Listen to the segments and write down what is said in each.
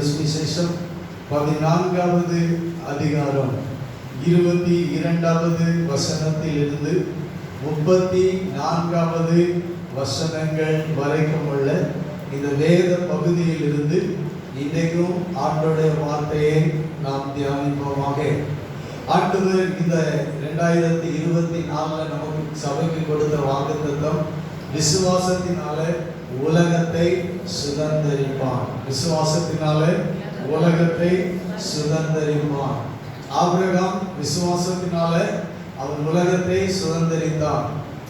சுவிசேஷம் 14வது அதிகாரம் 22வது வசனத்திலிருந்து 34வது வசனங்கள் வரைக்கும் உள்ள இந்த வேத பகுதியில் இருந்து இன்றைக்கும் ஆண்டவருடைய வார்த்தையை நாம் தியானிப்போமாக. ஆண்டவர் இந்த 2024 நமக்கு சபைக்கு கொடுத்த வாக்குத்தத்தம், விசுவாசத்தினால உலகத்தை சுதந்தரிப்பான். விசுவாசத்தினால உலகத்தை சுதந்தரிப்பான். ஆபிரகாம் விசுவாசத்தினால அவன் உலகத்தை சுதந்தரித்தான்.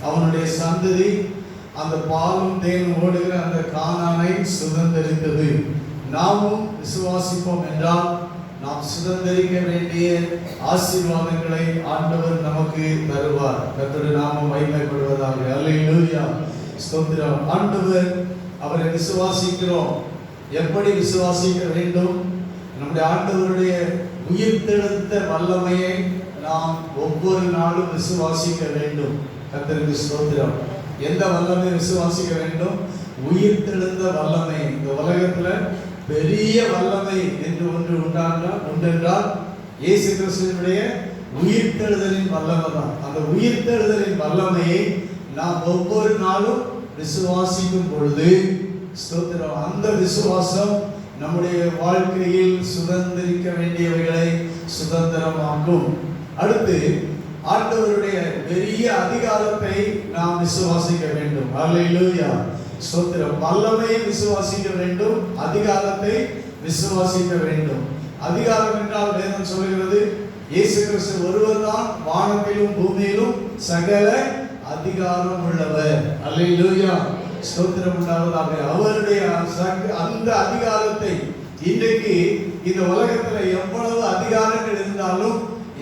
அவனுடைய சந்ததி அந்த பாலும் தேனும் ஓடுகிற அந்த கானானை சுதந்தரித்தது. நாமும் விசுவாசிப்போம் என்றால் நாம் சுதந்தரிக்க வேண்டிய ஆசீர்வாதங்களை ஆண்டவர் நமக்கு தருவார். கர்த்தருடைய நாமம் மகிமைப்படுவதாக. அல்லேலூயா, ஸ்தோத்திரம். ஆண்டவர் அவரை விசுவாசிக்கிறோம். எப்படி விசுவாசிக்க வேண்டும்? நம்முடைய ஆண்டவருடைய உயிர்த்தெழுந்த வல்லமையை நாம் ஒவ்வொரு நாளும் விசுவாசிக்க வேண்டும். கர்த்தருக்கு ஸ்தோத்திரம். எந்த வல்லமை விசுவாசிக்க வேண்டும்? உயிர்த்தெழுந்த வல்லமை. இந்த உலகத்துல பெரிய வல்லமை என்று ஒன்று உண்டென்றால் இயேசு கிறிஸ்துவினுடைய உயிர்த்தெழுதலின் வல்லமை தான். அந்த உயிர்த்தெழுதலின் வல்லமையை நாம் ஒவ்வொரு நாளும் விசுவாசிக்கும் பொழுது, ஸ்தோத்திரம், அந்த விசுவாசம் நம்முடைய வாழ்க்கையில் சுதந்திரிக்க வேண்டியவைகளை சுதந்திரமாக்கும். அடுத்து ஆண்டவருடைய பெரிய அதிகாரத்தை நாம் விசுவாசிக்க வேண்டும். அல்லேலூயா, ஸ்தோத்திரம். வல்லமையை விசுவாசிக்க வேண்டும், அதிகாரத்தை விசுவாசிக்க வேண்டும். அதிகாரம் என்றால் வேதம் சொல்கிறது, இயேசு கிறிஸ்து ஒருவர் தான் வானத்திலும் பூமியிலும் சகல அதிகாரம் உள்ளவர். அல்லேலூயா, ஸ்தோத்திரம் உண்டாவதாக. அவருடைய அந்த அதிகாரத்தை இன்றைக்கு இந்த உலகத்துல எவ்வளவு அதிகாரங்கள் இருந்தாலும்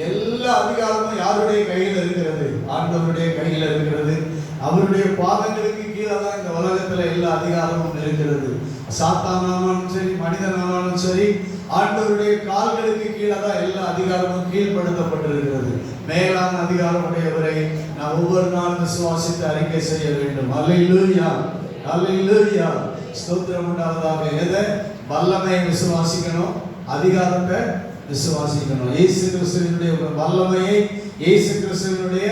எல்லா அதிகாரமும் யாருடைய கையில் இருக்கிறது? ஆண்டவருடைய கையில் இருக்கிறது. அவருடைய பாதங்களுக்கு கீழே தான் இந்த உலகத்துல எல்லா அதிகாரமும் இருக்கிறது. சாத்தானாலும் சரி, மனிதனாலும் சரி, ஆண்டவருடைய கால்களுக்கு கீழே தான் எல்லா அதிகாரமும் கீழ்படுத்தப்பட்டிருக்கிறது. மேலான அதிகாரம் உடையவரை நாம் ஒவ்வொரு நாளும் விசுவாசித்து அறிக்கை செய்ய வேண்டும். அல்லேலூயா, அல்லேலூயா, ஸ்தோத்திரம் உண்டாவதாக. எதை? வல்லமையை விசுவாசிக்கணும், அதிகாரத்தை விசுவாசிக்கணும். இயேசு கிறிஸ்துவினுடைய வல்லமையை, இயேசு கிறிஸ்துவினுடைய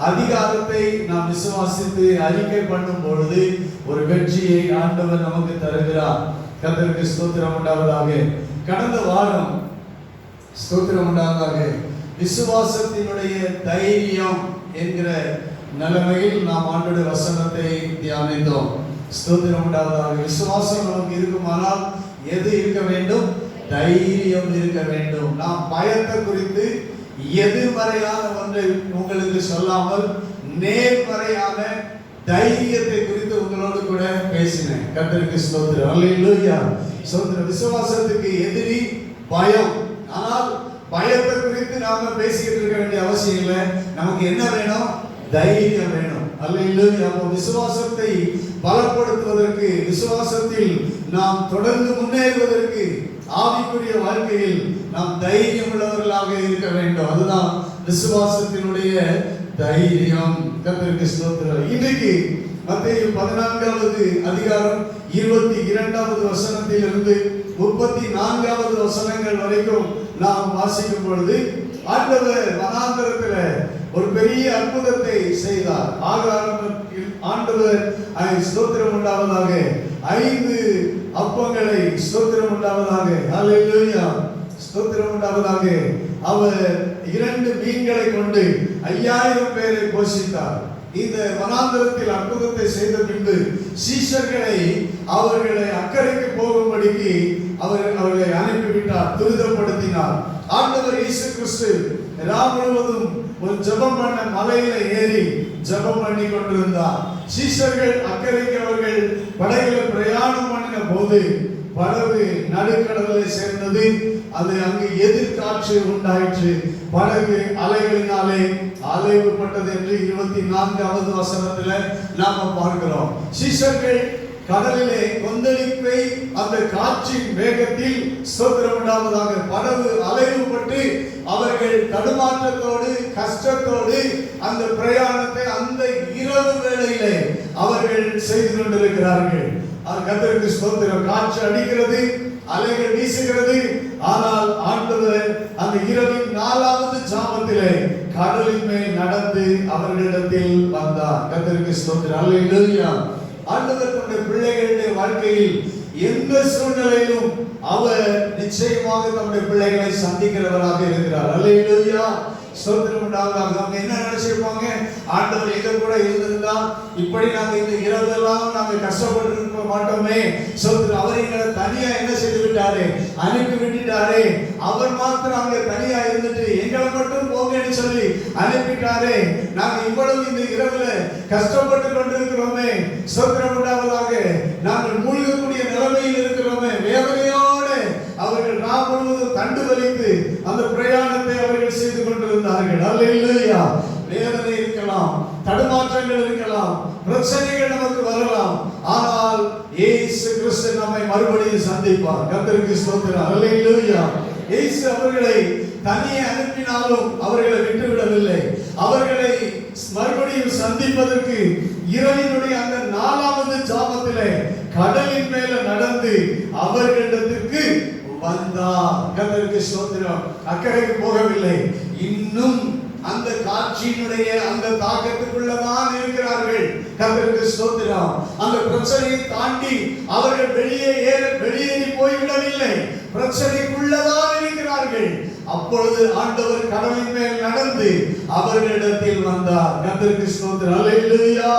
அதிகாரத்தை நாம் விசுவாசித்து அறிக்கை பண்ணும் பொழுது ஒரு வெற்றியை ஆண்டவர் நமக்கு தருகிறார். கர்த்தருக்கு ஸ்தோத்திரம் உண்டாவதாக. கடந்த வாரம், ஸ்தோத்திரம் உண்டாவதாக, விசுவாசத்தினுடைய தைரியம் என்கிற நிலைமையில் நாம் ஆண்டவருடைய வசனத்தை தியானித்தோம். ஸ்தோத்திரம் உண்டாவதாக. விசுவாசம் நமக்கு இருக்குமானால் எது இருக்க வேண்டும்? தைரியம் இருக்க வேண்டும். நாம் பயத்தை குறித்து எதிர்மறையான ஒன்றை உங்களுக்கு சொல்லாமல் நேர்மறையான தைரியத்தை குறித்து உங்களோடு கூட பேசினேன். கர்த்தருக்கு ஸ்தோத்திரம். அல்லேலூயா, ஸ்தோத்திரம். விசுவாசத்துக்கு எதிரி பயம். ஆனால் பயத்தை குறித்து நாம பேசிக்கிட்டு இருக்க வேண்டிய அவசியம் இல்லை. நமக்கு என்ன வேணும்? தைரியம் வேணும். அல்லேலூயா. விசுவாசத்தை பலப்படுத்துவதற்கு, விசுவாசத்தில் நாம் தொடர்ந்து முன்னேறுவதற்கு, ஆவிக்குரிய வாழ்க்கையில் நாம் தைரியம் உள்ளவர்களாக இருக்க வேண்டும். அதுதான் விசுவாசத்தினுடைய தைரியம். கர்த்தருக்கு ஸ்தோத்திரம். இன்றைக்கு மத்தேயு 14வது அதிகாரம் 22வது வசனத்திலிருந்து 34வது வசனங்கள் வரைக்கும் நாம் வாசிக்கும் பொழுது, ஆண்டவர் வனாந்தரத்தில் ஒரு பெரிய அற்புதத்தை செய்தார். ஆகாரத்தில் ஆண்டவர் ஸ்தோத்திரம் உண்டாவதாக 5 அப்பங்களை, ஸ்தோத்திரம் உண்டாவதாக, அல்லேலூயா, ஸ்தோத்திரம் உண்டாவதாக, அவர் 2 மீன்களை கொண்டு 5000 பேரை போஷித்தார். இந்த வனாந்தரத்தில் அற்புதத்தை செய்த பின்பு சீஷர்களை அவர்களை அக்கறைக்கு போகும்படிக்கு அவர்களை அனுப்பிவிட்டார், துரிதப்படுத்தினார். ஆண்டவர் இயேசு கிறிஸ்து ராம் முழுவதும் ஒரு ஜெபம் பண்ண மலையில ஏறி ஜெபம் பண்ணி கொண்டிருந்தார். சீஷர்கள் அக்கறைக்கு அவர்கள் படகுல பிரயாணம் பண்ணின போது படகு நடுக்கடலில் சேர்ந்தது. அது அங்கு எதிர்காற்று உண்டாயிற்று. படகு அலைகளினாலே அலைவுபட்டது என்று 24வது வசனத்துல நாம பார்க்கிறோம். சீஷர்கள் கடலிலே கொந்தளிப்பை, அந்த காற்றின் வேகத்தில், ஸ்தோத்திரம் உண்டாவதாக, படகு அலைவுபட்டு அவர்கள் தடுமாற்றத்தோடு, கஷ்டத்தோடு அந்த பிரயாணத்தை அந்த இரவு வேளையிலே அவர்கள் செய்து கொண்டிருக்கிறார்கள். கர்த்தருக்கு ஸ்தோத்திரம். காற்று அடிக்கிறது, அலைகள் வீசுகிறது. ஆனால் ஆண்டவர் அந்த இரவின் 4வது ஜாமத்திலே கடலின் மேல் நடந்து அவர்களிடத்தில் வந்தார். கர்த்தருக்கு ஸ்தோத்திரம். அல்லேலூயா. ஆண்டவர் தம்முடைய பிள்ளைகளுடைய வாழ்க்கையில் எந்த சூழ்நிலையிலும் அவர் நிச்சயமாக தம்முடைய பிள்ளைகளை சந்திக்கிறவராக இருக்கிறார். அல்லேலூயா. ஸ்தோத்திரம் உண்டாவதாக. அவங்க என்ன நினைச்சிருப்பாங்க, ஆண்டவர் எங்க கூட இருந்திருந்தா இப்படி நாங்க இந்த இரவெல்லாம் நாங்க கஷ்டப்பட்டு இருக்க மாட்டோமே. ஸ்தோத்திரம். அவர் எங்களை தனியா என்ன செய்து விட்டாரு, அனுப்பி விட்டுட்டாரு. அவர் மாத்திரம் அங்க தனியா இருந்துட்டு எங்களை மட்டும் போங்கன்னு சொல்லி அனுப்பிட்டாரு. நாங்க இவ்வளவு இந்த இரவுல கஷ்டப்பட்டு கொண்டிருக்கிறோமே. ஸ்தோத்திரம் உண்டாவதாக. நாங்கள் மூழ்கக்கூடிய நிலைமையில் இருக்கிறோமே. வேதனையோடு அவர்கள் நாள் முழுவதும் தண்டு வலித்து அந்த பிரயாணத்தை அவர்கள் செய்து கொண்டிருந்தார்கள். அல்லேலூயா. வேதனை இருக்கலாம், தடுமாற்றங்கள் இருக்கலாம், பிரச்சனைகள் நமக்கு வரலாம். ஆனால் இயேசு கிறிஸ்து நம்மை மறுபடியும் சந்திப்பார். கர்த்தருக்கு ஸ்தோத்திரம். அல்லேலூயா. இயேசு அவர்களை தனியே அனுப்பினாலும் அவர்களை விட்டுவிடவில்லை. அவர்களை மறுபடியும் சந்திப்பதற்கு இரவினுடைய அந்த 4வது ஜாமத்திலே கடலின் மேல நடந்து அவர்களிடத்திற்கு வந்தார். கர்த்தருக்கு ஸ்தோத்திரம். அக்கறைக்கு போகவில்லை. இன்னும் அந்த காட்சியினுடைய அந்த தாக்கத்துக்குள்ளதான் இருக்கிறார்கள். கர்த்தருக்கு ஸ்தோத்திரம். அந்த பிரச்சனையை தாண்டி அவர்கள் வெளியேறி போய்விடவில்லை. பிரச்சனைக்குள்ளதான் இருக்கிறார்கள். அப்பொழுது ஆண்டவர் கடலின் மேல் நடந்து அவர்களிடத்தில் வந்தார். கர்த்தருக்கு ஸ்தோத்திரம். அல்லேலூயா.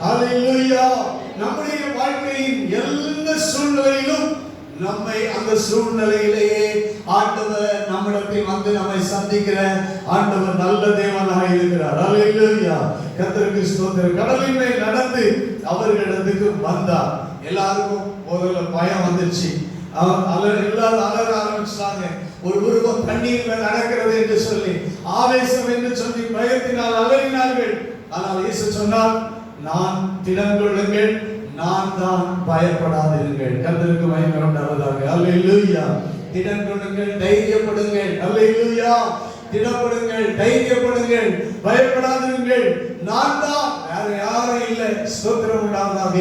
அல்லேலூயா. நம்முடைய வாழ்க்கையின் எல்லா சூழ்நிலையிலும் நம்மை அந்த சூழ்நிலையிலேயே ஆண்டவர் நம்மிடத்தில் வந்து நம்மை சந்திக்கிற ஆண்டவர் நல்ல தேவனாக இருக்கிறார். அல்லேலூயா. கர்த்தருக்கு ஸ்தோத்திரம். கடலின் மேல் நடந்து அவர்களிடத்துக்கு வந்தார். எல்லாருக்கும் முதல்ல பயம் வந்துருச்சு. எல்லாரும் அலற ஆரம்பிச்சாங்க. ஒரு உருவம் தண்ணீர்ல நடக்கிறது என்று சொல்லி ஆவேசம் என்று சொல்லி பயத்தினால் அலறினார்கள். ஆனால் இயேசு சொன்னார், நான் திடன் கொள்ளுங்கள், நான் தான், பயப்படாதிருங்கள். கர்த்தருக்கு மகிமை உண்டாவதாக. அல்லேலூயா. திடன் கொள்ளுங்கள், தைரியப்படுங்கள். அல்லேலூயா. திடப்படுங்கள், தைரியப்படுங்கள், பயப்படாதிருங்கள், நான் தான், வேற யாரும் இல்லை. ஸ்தோத்திரம் உண்டாவதாக.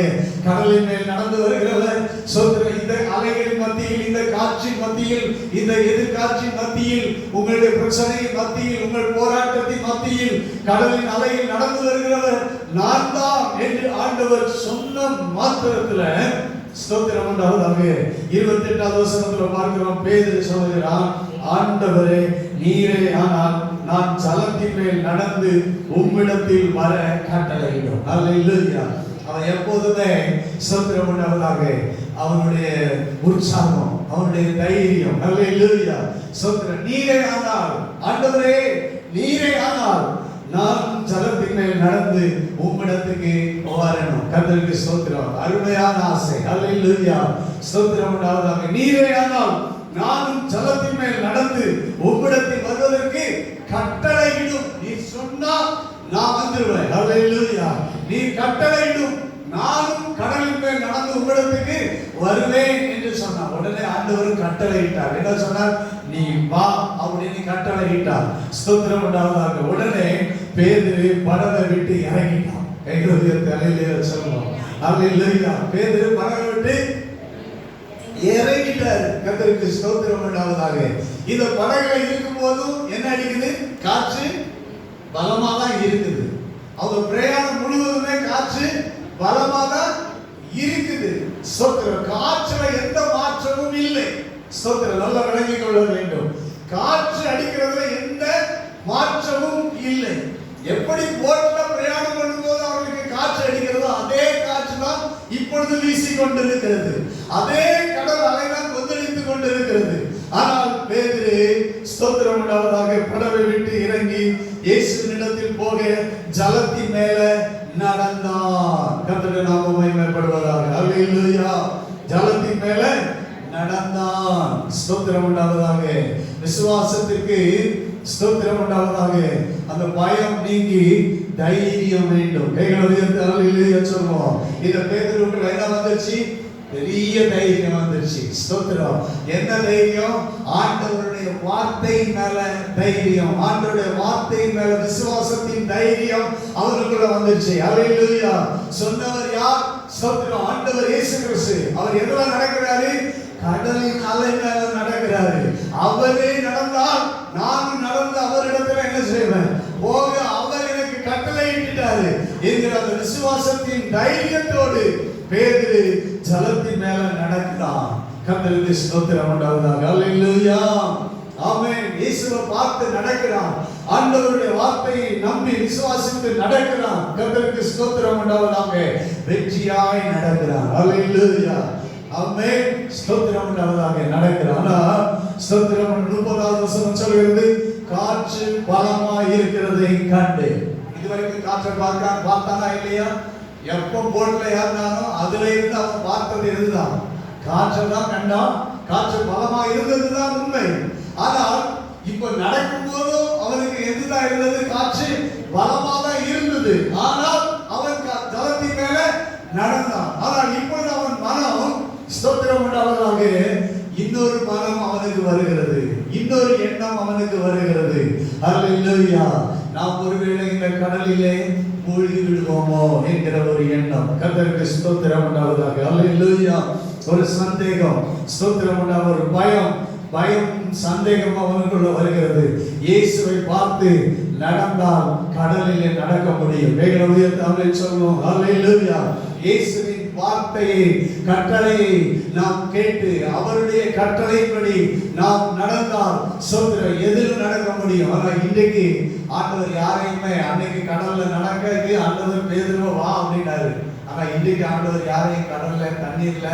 கடலின் மேல் நடந்து வருகிறவர் ஸ்தோத்திரம். இந்த அலைகளின் மத்தியில், இந்த காற்றின் மத்தியில், இந்த எதிர்காற்றின் மத்தியில், உங்களுடைய பிரச்சனையின் மத்தியில், உங்கள் போராட்டத்தின் மத்தியில் கடலின் அலையில் நடந்து வருகிறவர் நான் தான் என்று ஆண்டவர் சொன்ன மாத்திரத்துல ஸ்தோத்திரம் உண்டாவதாக. 28வது வசனத்துல பார்க்கிறோம். பேதுரு சொல்கிறான், ஆண்டவரே நீரே ஆனால் நான் ஜலத்தின் மேல் நடந்து உம்மிடத்தில் வர கட்டளையிடும். அல்லேலூயா. அவன் எப்போதுமே ஸ்தோத்திரம் உண்டாவதாக. அவனுடைய உற்சாகம், அவனுடைய தைரியம். அல்லேலூயா. ஸ்தோத்திரம். நீரே ஆனால், ஆண்டவரே நீரே ஆனால் நான் ஜலத்தின் மேல் நடந்து உம்மிடத்துக்கு வரணும். கர்த்தருக்கு ஸ்தோத்திரம். அருமையான ஆசை. அல்லேலூயா. ஸ்தோத்திரம் உண்டாவதாக. நீரே ஆனால் நானும் ஜலத்தின் மேல் நடந்து உம்மிடத்தில் வருவதற்கு கட்டளையிடும். நீ சொன்னா நான் வந்துருவேன். அல்லேலூயா. நீ கட்டளையிடும், நானும் கடலின் மேல் நடந்து உம்மிடத்துக்கு வருவேன் என்று சொன்னார். உடனே ஆண்டவர் கட்டளையிட்டார். என்ன சொன்னார்? நீ வா அப்படின்னு கட்டளையிட்டார். ஸ்தோத்திரம் உண்டாவதாக. உடனே பேதுரு படவை விட்டு இறங்கிட்டான். கைகளுடைய தலையிலே சொல்லுவோம். அல்லேலூயா. பேதுரு படவை விட்டு இறங்கிட்டார். கர்த்தருக்கு ஸ்தோத்திரம் உண்டாவதாக. இந்த படகுல இருக்கும் போதும் என்ன அடிக்குது? காற்று பலமா தான் இருக்குது. அவங்க பிரயாணம் முழுவதுமே காற்று பலமா தான் இருக்குது. ஸ்தோத்திரம். காற்றுல எந்த மாற்றமும் இல்லை. ஸ்தோத்திரம். நல்லா விளங்கிக் கொள்ள வேண்டும். காற்று அடிக்கிறதுல எந்த மாற்றமும் இல்லை. எப்படி போட்ல பிரயாணம் பண்ணும்போது அவர்களுக்கு காற்று அடிக்கிறதோ அதே காற்று தான் இப்பொழுது வீசிக் கொண்டிருக்கிறது. அதே கடல் அலைதான் கொந்தளித்துக் கொண்டிருக்கிறது. ஆனால் பேதுரு ஸ்தோத்திரம் உண்டாவதாக படவை விட்டு இறங்கி இயேசுவினிடத்தில் போக ஜலத்தின் மேல நடந்தான். கர்த்தருடைய நாமம் மகிமைப்படுவதாக. அல்லேலூயா. ஜலத்தின் மேல நடந்தான். ஸ்தோத்திரம் உண்டாவதாக. விசுவாசத்திற்கு ஸ்தோத்திரம் உண்டாவதாக. அந்த பயம் நீங்கி தைரியம் வேண்டும். கைகளை உயர்த்தி அல்லேலூயா சொல்லுவோம். இந்த பேதுருக்கு என்ன வந்துருச்சு? பெரிய தைரியம் வந்துருச்சு. ஸ்தோத்திரம். என்ன தைரியம்? ஆண்டவருடைய வார்த்தையின் மேல தைரியம், ஆண்டவருடைய வார்த்தையின் மேல விசுவாசத்தின் தைரியம் அவருக்குள்ள வந்துருச்சு. அல்லேலூயா. சொன்னவர் யார்? ஸ்தோத்திரம். ஆண்டவர் இயேசு கிறிஸ்து. அவர் எதுல நடக்கிறாரு? கடலின் அலை மேல நடக்கிறாரு. அவரே நடந்தால் நான் நடந்து அவரிடத்துல என்ன செய்வேன், போக அவர் எனக்கு கட்டளையிட்டாரு என்கிற அந்த விசுவாசத்தின் தைரியத்தோடு பேதுரு ஜலத்தின் மேல நடக்கிறான். கர்த்தருக்கு ஸ்தோத்திரம் உண்டாவதாக. அல்லேலூயா, ஆமென். இயேசுவை பார்த்து நடக்கிறான். ஆண்டவருடைய வார்த்தையை நம்பி விசுவாசித்து நடக்கிறான். கர்த்தருக்கு ஸ்தோத்திரம் உண்டாவதாக. வெற்றியாய் நடக்கிறான். அல்லேலூயா, ஆமென். ஸ்தோத்திரம் உண்டாவதாக. நடக்கிறான். ஸ்தோத்திரம். 30வது வசனம் சொல்கிறது, காற்று பலமாய் இருக்கிறதை கண்டு. இதுவரைக்கும் காற்றை பார்த்தானா இல்லையா? எப்போ போட்ல ஏறினாலும் அதுல இருந்து அவன் பார்த்தது இதுதான். காற்றை தான் கண்டான். காற்று பலமா இருந்ததுதான் உண்மை. ஆனால் இப்ப நடக்கும் போதும் அவனுக்கு எதுதான் இருந்தது? காற்று பலமா தான் இருந்தது. ஆனால் அவன் ஜலத்தின் மேல நடந்தான். ஆனால் இப்பொழுது அவன் மனம், ஸ்தோத்திரம் உண்டாவதாக, இன்னொரு மனம் அவனுக்கு வருகிறது, இன்னொரு எண்ணம் அவனுக்கு வருகிறது. அல்லேலூயா. நாம் ஒருவேளை இந்த கடலிலே மூழ்கி விடுவோமோ என்கிற ஒரு எண்ணம். கர்த்தருக்கு ஸ்தோத்திரம் உண்டாவதாக. அல்லேலூயா. ஒரு சந்தேகம், ஸ்தோத்திரம் உண்டாவதாக. ஒரு பயம் சந்தேகம் அவனுக்குள்ள வருகிறது. இயேசுவை பார்த்து நடந்தால் கடலிலே நடக்க முடியும். வேக உயர்த்தி சொல்லுவோம். அல்லேலூயா. இயேசுவின் வார்த்தையை, கட்டளையை நாம் கேட்டு அவருடைய கட்டளைப்படி நாம் நடந்தால் ஸ்தோத்திரம் எதிலும் நடக்க முடியும். ஆனால் இன்றைக்கு ஆண்டவர் யாரையுமே, அன்னைக்கு கடல்ல நடக்க ஆண்டவர் பேதுருவை வா அப்படின்னாரு. ஆனா இன்றைக்கு ஆண்டவர் யாரையும் கடல்ல தண்ணீர்ல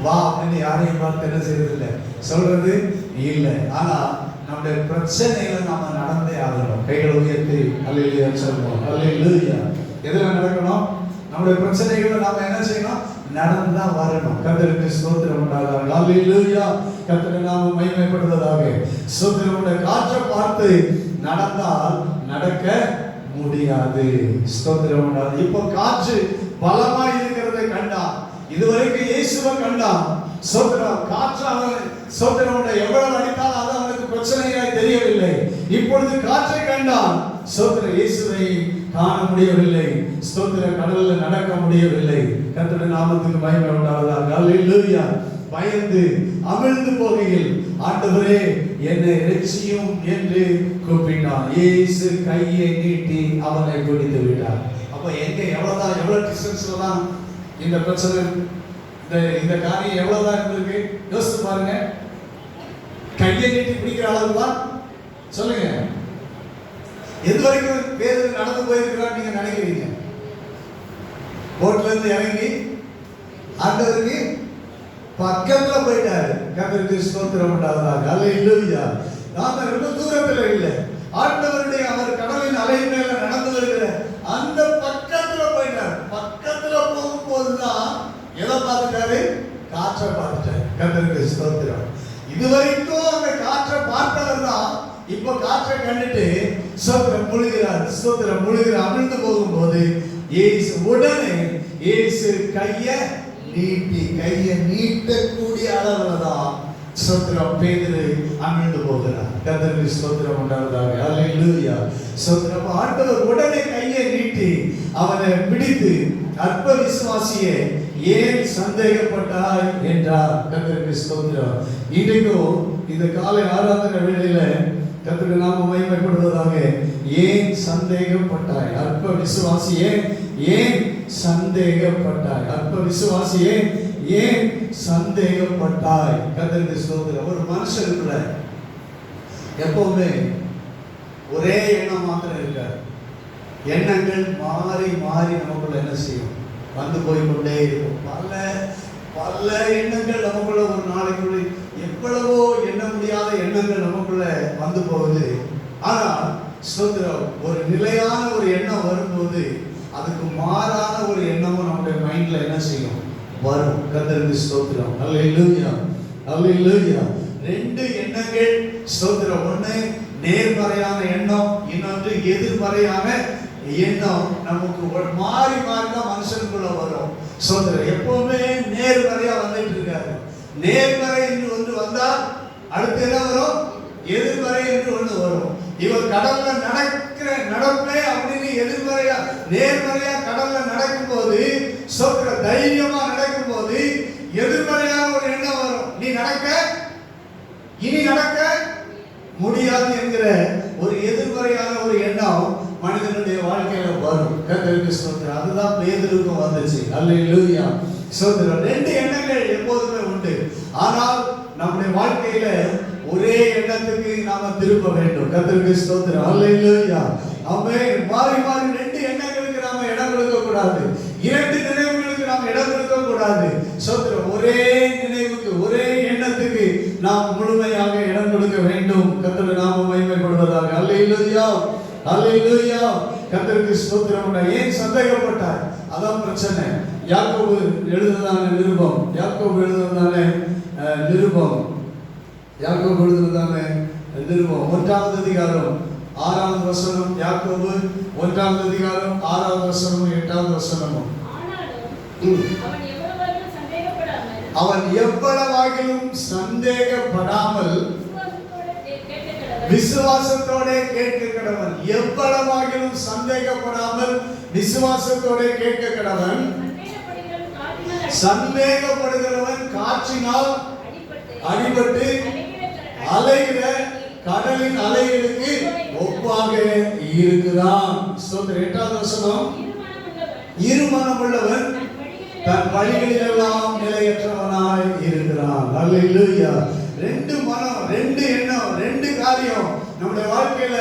வா அப்படின்னு யாரையும் பார்த்து என்ன செய்யறதில்லை, சொல்றது இல்லை. ஆனா நம்முடைய பிரச்சனைகளை நாம நடந்தே ஆகணும். கைகளை உயர்த்தி அல்லேலூயா சொல்லுவோம். அல்லேலூயா. எதுல நடக்கணும்? நம்முடைய பிரச்சனைகளை நாம என்ன செய்யணும்? நடந்தா வரணும். கர்த்தருக்கு ஸ்தோத்திரம் உண்டாவதாக. அல்லேலூயா. கர்த்தரை நாம மகிமைப்படுவதாக. ஸ்தோத்திரமுடைய காற்றை பார்த்து நடந்தால் நடக்க முடியாது. ஸ்தோத்திரம் உண்டாவது. இப்போ காற்று பலமா இருக்கிறதை கண்டான். இதுவரைக்கும் இயேசுவை கண்டான். ஸ்தோத்திரம். காற்றாக ஸ்தோத்திரம் எவ்வளவு அடித்தாலும் அது அவனுக்கு பிரச்சனையாய் தெரியவில்லை. இப்பொழுது காற்றை கண்டான். ஸ்தோத்திரம். இயேசுவை காண முடியவில்லை. ஸ்தோத்திரம். கடல்ல நடக்க முடியவில்லை. கர்த்தருடைய நாமத்துக்கு மகிமை உண்டாவதாக. அல்லேலூயா. பயந்து அமிழ்ந்து போகையில் ஆண்டவரே என்னை இரட்சியும் என்று கூப்பிட்டான். இயேசு கையை நீட்டி அவனை பிடித்து விட்டார். அப்ப எங்க எவ்வளவு டிஸ்டன்ஸ்ல தான் இந்த பிரச்சனை, இந்த காரியம் எவ்வளவுதான் இருந்திருக்கு யோசித்து பாருங்க. கையை நீட்டி பிடிக்கிற அளவு தான். சொல்லுங்க, எது வரைக்கும் பேர் நடந்து போயிருக்கிறார் நீங்க நினைக்கிறீங்க? போட்ல இருந்து இறங்கி ஆண்டவருக்கு பக்கத்துல போயிட்டாரு. கர்த்தருக்கு ஸ்தோத்திரம் உண்டாவதாக. அல்லேலூயா. நாம ரொம்ப தூரத்துல இல்லை, ஆண்டவருடைய அவர் கடலின் அலை மேல நடந்து வருகிற அந்த பக்கத்துல போயிட்டார். பக்கத்துல போகும்போதுதான் எதை பார்த்துட்டாரு? காற்றை பார்த்துட்டாரு. கர்த்தருக்கு ஸ்தோத்திரம். இதுவரைக்கும் அந்த காற்றை பார்த்தவர் தான் இப்ப காற்றை கண்டுட்டு ஸ்தோத்திரம் முழுகிறார். ஸ்தோத்திரம் முழுகிற அமிழ்ந்து போகும்போது இயேசு உடனே இயேசு கையை நீட்டக்கூடிய அளவுல தான் ஸ்தோத்திரம் பேதுரு அமிழ்ந்து போகிறார். கர்த்தருக்கு ஸ்தோத்திரம் உண்டாவதாக. அல்லேலூயா. ஸ்தோத்திரம். ஆண்டவர் உடனே கையை நீட்டி அவனை பிடித்து, அற்ப விசுவாசியே ஏன் சந்தேகப்பட்டாய் என்றார். கர்த்தருக்கு ஸ்தோத்திரம். இன்றைக்கும் இந்த காலை ஆராதனை வேளையில கர்த்தருக்கு நாம மகிமைப்படுவதாக. ஏன் சந்தேகப்பட்டாய்? அற்ப விசுவாசியே ஏன் சந்தேகப்பட்டாய்? அற்ப விசுவாசியே ஏன் சந்தேகப்பட்டாய்? கர்த்தருக்கு ஸ்தோத்திரம். ஒரு மனுஷனுக்குள்ள எப்பவுமே ஒரே எண்ணம் மாத்திரம் இருக்காது. எண்ணங்கள் மாறி மாறி நமக்குள்ள என்ன செய்யும்? வந்து போய் கொண்டே இருக்கும். பல எண்ணங்கள் நமக்குள்ள ஒரு நாளைக்குள்ள எவ்வளவோ எண்ண முடியாத எண்ணங்கள் நமக்குள்ள வந்து போகுது. ஆனால் ஸ்தோத்திரம், ஒரு நிலையான ஒரு எண்ணம் வரும்போது அதுக்கு மாறான ஒரு எண்ணமும் நம்முடைய மைண்ட்ல என்ன செய்யும்? வரும். கர்த்தருக்கு ஸ்தோத்திரம். அல்லேலூயா. அல்லேலூயா. ரெண்டு எண்ணங்கள் ஸ்தோத்திரம். ஒண்ணு நேர்மறையான எண்ணம், இன்னொன்று எதிர்மறையான எண்ணம். நமக்கு மாறி மாறி தான் மனுஷனுக்குள்ள வரும். ஸ்தோத்திரம். எப்பவுமே நேர்மறையா வந்துட்டு இருக்காரு. நேர்மறை என்று ஒன்று வந்தால் அடுத்து என்ன வரும்? எதிர்மறை என்று ஒன்று வரும். இவர் கடல்ல நடக்கிற நடப்பே அப்படின்னு எதிர்மறையா நேர்மறையா கடல்ல நடக்கும் போது, தைரியமா நடக்கும் போது எதிர்மறையான ஒரு எண்ணம் வரும். நீ நடக்க இனி நடக்க முடியாது என்கிற ஒரு எதிர்மறையான ஒரு எண்ணம் மனிதனுடைய வாழ்க்கையில வரும். கர்த்தருக்கு ஸ்தோத்திரம். அதுதான் பேதுருவுக்கும் வந்துச்சு. அல்லேலூயா. ஸ்தோத்திரம். ரெண்டு எண்ணங்கள் எப்போதுமே உண்டு. ஆனால் நம்முடைய வாழ்க்கையில ஒரே எண்ணத்துக்கு நாம திரும்ப வேண்டும். கர்த்தருக்கு ஸ்தோத்திரம். அல்லேலூயா. ஆமென். மாறி மாறி ரெண்டு எண்ணங்களுக்கு நாம இடம் கொடுக்க கூடாது. இரண்டு நினைவுகளுக்கு நாம் இடம் கொடுக்க கூடாது. ஸ்தோத்திரம். ஒரே நினைவுக்கு ஒரே எண்ணத்துக்கு நாம் முழுமையாக இடம் கொடுக்க வேண்டும். கர்த்தருடைய நாமம் மகிமைப்படுவதாக. அல்லேலூயா. அல்லேலூயா. கர்த்தருக்கு ஸ்தோத்திரம். ஏன் சந்தேகப்பட்டார்? அதான் பிரச்சனை. யாக்கோபு எழுதுனதான நிருபம், யாக்கோபு எழுதுனதான நிருபம் 1ஆம் அதிகாரம் 6ஆம் வசனம். யாக்கோபு 1ஆம் அதிகாரம் 6ஆம் வசனமும் 8ஆம் வசனமும். அவன் எவ்வளவாகிலும் சந்தேகப்படாமல் விசுவாசத்தோட கேட்க கடவன். எவ்வளவாகிலும் சந்தேகப்படாமல் விசுவாசத்தோட கேட்க கடவன். சந்தேகப்படுகிறவன் காற்றினால் அடிபட்டு அலைகிற கடலின் அலைகளுக்கு ஒப்பாக இருக்கிறான். 8ஆவது வசனம். இருமனமுள்ளவன் தன் வழிகளிலெல்லாம் நிலையற்றவனாய் இருக்கிறான். அல்லேலூயா. ரெண்டு மனம், ரெண்டு எண்ணம், ரெண்டு காரியம் நம்முடைய வாழ்க்கையில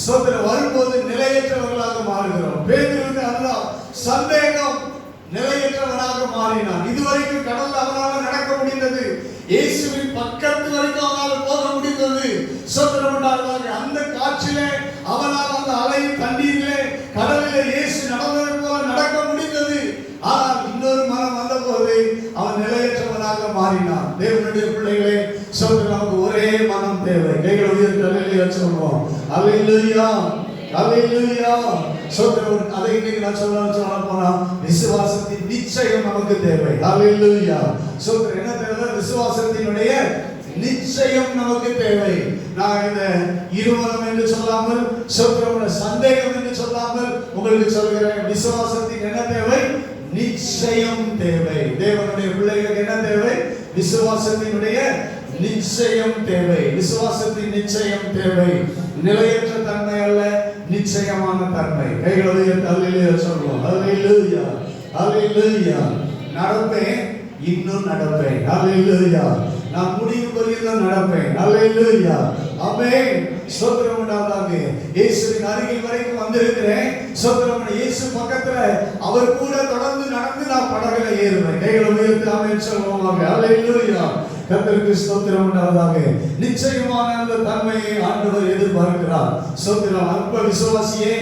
ஸ்தோத்திரம் வரும்போது நிலையற்றவர்களாக மாறுகிறோம். பேதுருக்கு அதுதான் சந்தேகம். நிலையற்றவனாக மாறினான். இதுவரைக்கும் கடல்ல அவனால் நடக்க முடிந்தது. இயேசுவின் பக்கத்து வரைக்கும் அவனால் போக முடிந்தது. ஸ்தோத்திரம் உண்டாவதாக. அந்த காற்றிலே அவனால் அந்த அலையின் தண்ணீரிலே கடலிலே இயேசு நடந்தது போல நடக்க முடிந்தது. ஆனால் இன்னொரு மனம் வந்த போது அவன் நிலையற்றவனாக மாறினான். தேவனுடைய பிள்ளைகளே, ஸ்தோத்திரம். நமக்கு ஒரே மனம் தேவை. கைகளை உயர்த்தி அல்லேலூயா சொல்வோம். அல்லேலூயா. அல்லேலூயா. ஸ்தோத்திரம். அதை இன்னைக்கு நான் சொல்ல போனா விசுவாசத்தின் நிச்சயம் நமக்கு தேவை. அல்லேலூயா. ஸ்தோத்திரம். என்ன தேவை? விசுவாசத்தினுடைய நிச்சயம் நமக்கு தேவை. நான் இந்த இருமனம் என்று சொல்லாமல், ஸ்தோத்திரம், சந்தேகம் என்று சொல்லாமல் உங்களுக்கு சொல்கிறேன். விசுவாசத்தின் என்ன தேவை? நிச்சயம் தேவை. தேவனுடைய பிள்ளைகளுக்கு என்ன தேவை? விசுவாசத்தினுடைய நிச்சயம் தேவை. விசுவாசத்தின் நிச்சயம் தேவை. நிலையற்ற தன்மை அல்ல, நிச்சயமான தன்மை. கைகளை உயர்த்தி அல்லேலூயா சொல்வோம். அல்லேலூயா. அல்லேலூயா. நடப்பேன், இன்னும் நடப்பேன். அல்லேலூயா. நான் முடியும் வரையிலும் நடப்பேன். அல்லேலூயா. ஆமென். ஸ்தோத்திரம் உண்டாவதாக. இயேசுவின் அருகில் வரைக்கும் வந்திருக்கிறேன். ஸ்தோத்திரம். இயேசு பக்கத்துல அவர் கூட தொடர்ந்து நடந்து நான் படகுல ஏறுவேன். கைகளை உயர்த்தி ஆமென் சொல்வோமாக. அல்லேலூயா. கர்த்தருக்கு ஸ்தோத்திரம் உண்டாவதாக. நிச்சயமான அந்த தன்மையை ஆண்டவர் எதிர்பார்க்கிறார். ஸ்தோத்திரம். அற்ப விசுவாசியே,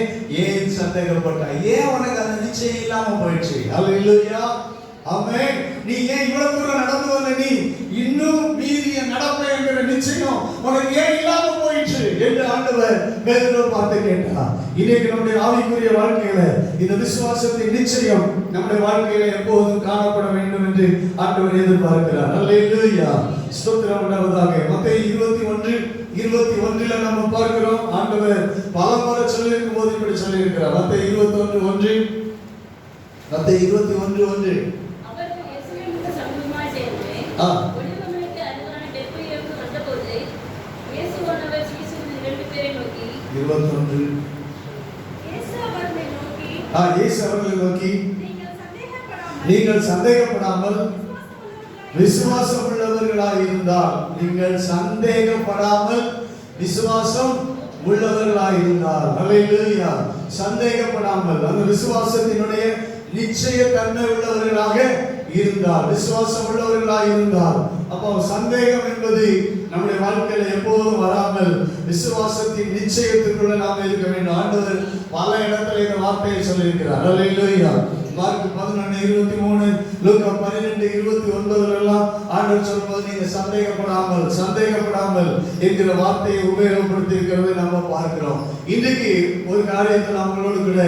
ஏன் சந்தேகப்பட்டாய்? ஏன் உனக்கு அந்த நிச்சயம் இல்லாம போயிடுச்சு? அல்லேலூயா. ஆமென். நீ ஏன் இவ்வளவு தூரம் நடந்து வந்த? நீ இன்னும் மீறிய நடப்பேன் என்கிற நிச்சயம் உனக்கு ஏன் இல்லாம போயிடுச்சு என்று ஆண்டவர் பேதுருவை பார்த்து கேட்டார். இன்னைக்கு நம்முடைய ஆவிக்குரிய வாழ்க்கையில இந்த விசுவாசத்தின் நிச்சயம் நம்முடைய வாழ்க்கையில எப்போதும் காணப்பட வேண்டும் என்று ஆண்டவர் எதிர்பார்க்கிறார். அல்லேலூயா. ஸ்தோத்திரம் உண்டாவதாக. மத்தேயு 21:21 நம்ம பார்க்கிறோம். ஆண்டவர் பலமுறை சொல்லியிருக்கும் போது இப்படி சொல்லியிருக்கிறார். மத்தேயு 21:1. மத்தேயு 21:1. நீங்கள் சந்தேகப்படாமல் விசுவாசம் உள்ளவர்களாய் இருந்தால், நீங்கள் சந்தேகப்படாமல் விசுவாசம் உள்ளவர்களாய் இருந்தால், அல்லேலூயா. சந்தேகப்படாமல் அந்த விசுவாசத்தினுடைய நிச்சய தன்மை உள்ளவர்களாக இருந்தால், விசுவாசம் உள்ளவர்களாக இருந்தால், அப்போ சந்தேகம் என்பது நம்முடைய வாழ்க்கையில எப்போதும் வராமல் விசுவாசத்தின் நிச்சயத்துக்குள்ள நாம இருக்க வேண்டும். ஆண்டவர் பல இடத்துல இந்த வார்த்தையை சொல்லியிருக்கிறார். அல்லேலூயா. மார்க் 11:23, லூக்கா 12:29 எல்லாம் ஆண்டவர் சொல்லும்போது நீங்க சந்தேகப்படாமல் என்கிற வார்த்தையை உபயோகப்படுத்தி இருக்கிறதை நாம பார்க்கிறோம். இன்றைக்கு ஒரு காரியத்தை நம்மளோடு கூட